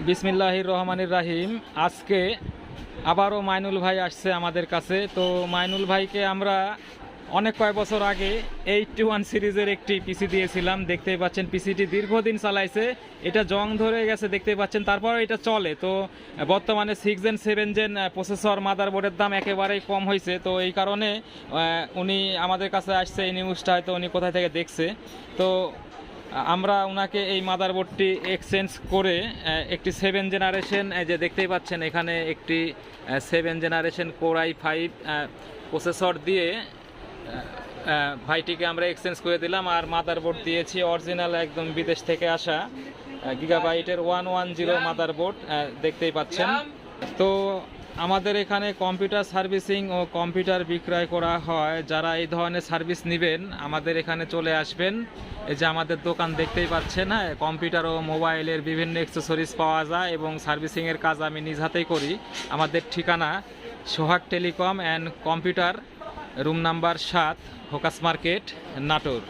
বিসমিল্লাহির রহমানির রাহিম। আজকে আবারও মাইনুল ভাই আসছে আমাদের কাছে। তো মাইনুল ভাইকে আমরা অনেক কয়েক বছর আগে 81 সিরিজের একটি পিসি দিয়েছিলাম। দেখতেই পাচ্ছেন পিসিটি দীর্ঘদিন চালাইছে, এটা জং ধরে গেছে দেখতেই পাচ্ছেন, তারপর এটা চলে। তো বর্তমানে 6 জেন 7 জেন প্রসেসর মাদারবোর্ডের দাম একেবারেই কম হয়েছে। তো এই কারণে উনি আমাদের কাছে আসছে। এই নিউজটা হয়তো উনি কোথায় থেকে দেখছে। তো আমরা ওনাকে এই মাদারবোর্ডটি এক্সচেঞ্জ করে একটি 7 জেনারেশন, যে দেখতেই পাচ্ছেন এখানে একটি 7 জেনারেশন কোর i5 প্রসেসর দিয়ে ভাইটিকে আমরা এক্সচেঞ্জ করে দিলাম। আর মাদারবোর্ড দিয়েছি অরিজিনাল একদম বিদেশ থেকে আসা গিগাবাইটের 110 মাদারবোর্ড, দেখতেই পাচ্ছেন। তো আমাদের এখানে কম্পিউটার সার্ভিসিং ও কম্পিউটার বিক্রয় করা হয়। যারা এই ধরনের সার্ভিস নেবেন আমাদের এখানে চলে আসবেন। এই যে আমাদের দোকান দেখতেই পাচ্ছেন, হ্যাঁ, কম্পিউটার ও মোবাইলের বিভিন্ন অ্যাক্সেসরিজ পাওয়া যায় এবং সার্ভিসিংয়ের কাজ আমি নিজ হাতেই করি। আমাদের ঠিকানা Sohag telecom and computer, room number 7, focus market, Natore.